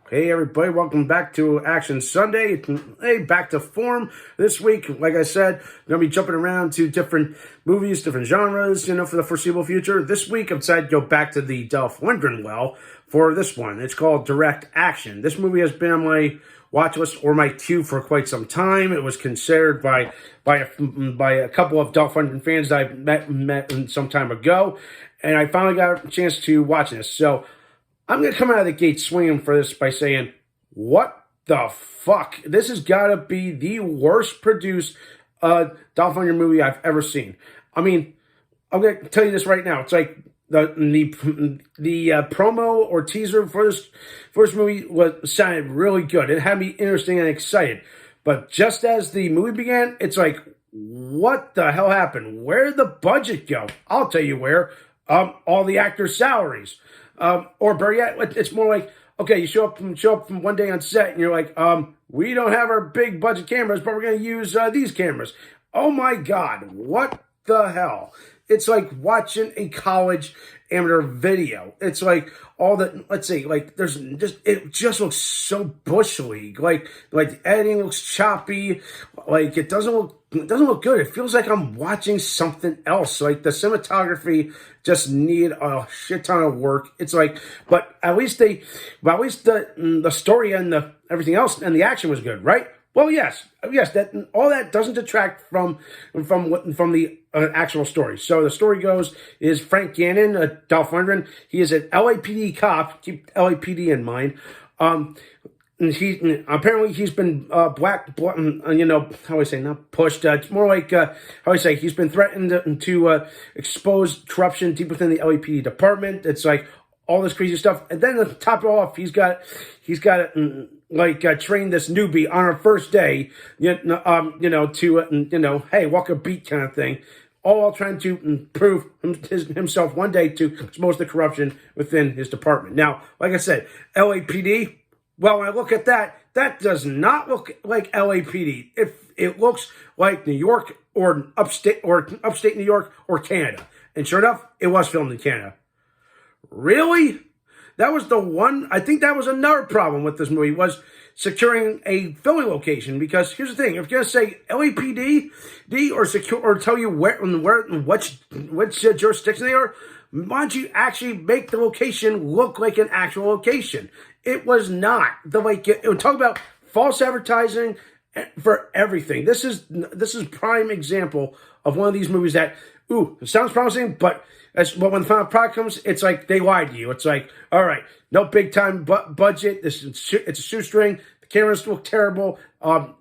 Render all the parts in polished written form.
Hey everybody, welcome back to Action Sunday. Hey, back to form this week. Like I said, I'm going to be jumping around to different movies, different genres, for the foreseeable future. This week, I've decided to go back to the Dolph Lundgren well for this one. It's called Direct Action. This movie has been on my watch list or my queue for quite some time. It was considered by a couple of Dolph Lundgren fans that I met some time ago, and I finally got a chance to watch this. So I'm going to come out of the gate swinging for this by saying, what the fuck? This has got to be the worst produced Dolph Lundgren movie I've ever seen. I mean, I'm going to tell you this right now. It's like the promo or teaser for this movie sounded really good. It had me interesting and excited. But just as the movie began, it's like, what the hell happened? Where did the budget go? I'll tell you where. All the actors' salaries. Or better yet, it's more like, okay, you show up from one day on set and you're like, we don't have our big budget cameras, but we're going to use these cameras. Oh my God, what the hell? It's like watching a college amateur video. It's like all that, let's see, like it just looks so bush league. Like the editing looks choppy. Like it doesn't look good. It feels like I'm watching something else. Like the cinematography just need a shit ton of work. It's like, but at least the story and the everything else and the action was good, right? Well, yes, that all that doesn't detract from the actual story. So the story goes is Frank Gannon, Dolph Lundgren. He is an LAPD cop. Keep LAPD in mind. He's been how do I say, not pushed. It's more like how do I say, he's been threatened to expose corruption deep within the LAPD department. It's like all this crazy stuff, and then to top it off, he's got train this newbie on her first day, to hey, walk a beat kind of thing, all while trying to prove himself one day to expose the corruption within his department. Now, like I said, LAPD. Well, when I look at that, that does not look like LAPD. It looks like New York or upstate New York or Canada. And sure enough, it was filmed in Canada. Really? That was the one. I think that was another problem with this movie, was securing a filming location. Because here's the thing: if you're gonna say LAPD or tell you which jurisdiction they are, why don't you actually make the location look like an actual location? It was not. It would talk about false advertising for everything. This is prime example of one of these movies that, it sounds promising, but when the final product comes, it's like they lied to you. It's like, all right, no big time budget. It's a shoestring. The cameras look terrible.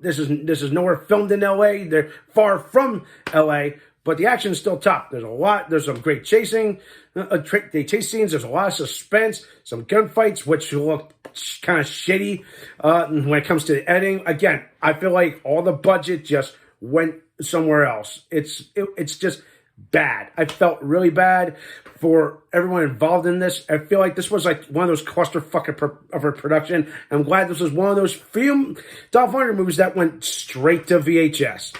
This is nowhere filmed in LA. They're far from LA. But the action is still top. There's some great chasing, chase scenes. There's a lot of suspense, some gunfights, which look kind of shitty when it comes to the editing. Again, I feel like all the budget just went somewhere else. It's just bad. I felt really bad for everyone involved in this. I feel like this was like one of those clusterfuck of a production. I'm glad this was one of those film Dolph Lundgren movies that went straight to VHS.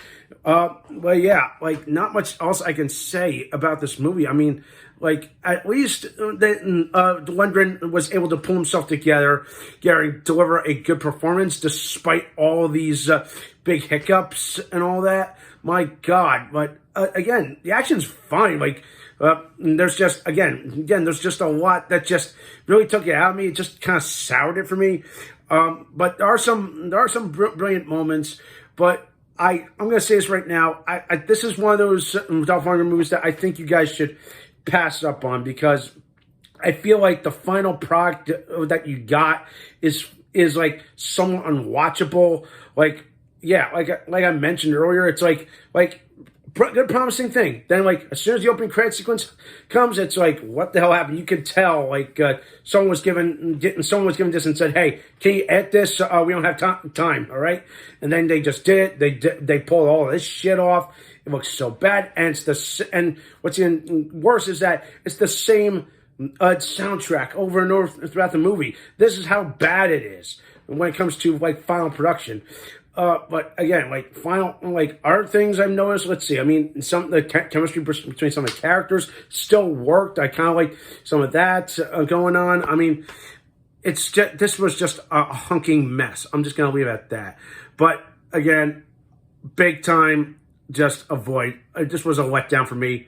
But yeah, like not much else I can say about this movie. I mean, like at least Lundgren was able to pull himself together, deliver a good performance despite all these big hiccups and all that. My God, but again, the action's fine. Like there's just there's just a lot that just really took it out of me. It just kind of soured it for me. But there are some brilliant moments, but I'm going to say this right now. This is one of those Dolph Lundgren movies that I think you guys should pass up on, because I feel like the final product that you got is like somewhat unwatchable. Like, yeah, like I mentioned earlier, it's like good promising thing. Then like as soon as the opening credit sequence comes, it's like, what the hell happened? You could tell like someone was given this and said, hey, can you edit this? We don't have time. All right. And then they just did it. They pulled all this shit off. It looks so bad. And what's even worse is that it's the same soundtrack over and over throughout the movie. This is how bad it is when it comes to like final production. But again, other things I've noticed. Let's see. I mean, the chemistry between some of the characters still worked. I kind of like some of that going on. I mean, this was just a hunking mess. I'm just going to leave it at that. But again, big time, just avoid. This was a letdown for me.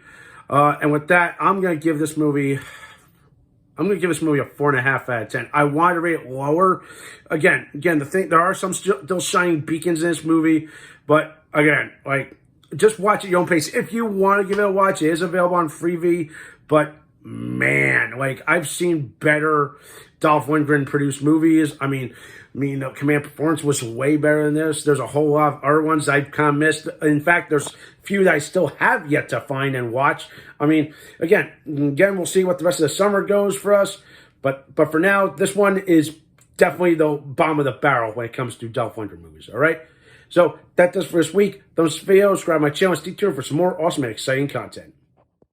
And with that, I'm going to give this movie a 4.5 out of 10. I wanted to rate it lower. Again, there are some still shining beacons in this movie, but again, like, just watch at your own pace. If you want to give it a watch, it is available on Freevee. But man, like, I've seen better Dolph Lundgren produced movies. I mean, Command Performance was way better than this. There's a whole lot of other ones I kind of missed. In fact, there's a few that I still have yet to find and watch. I mean, again, we'll see what the rest of the summer goes for us. But for now, this one is definitely the bottom of the barrel when it comes to Dolph Lundgren movies. All right. So that does for this week. Don't forget to subscribe to my channel and stay tuned for some more awesome and exciting content.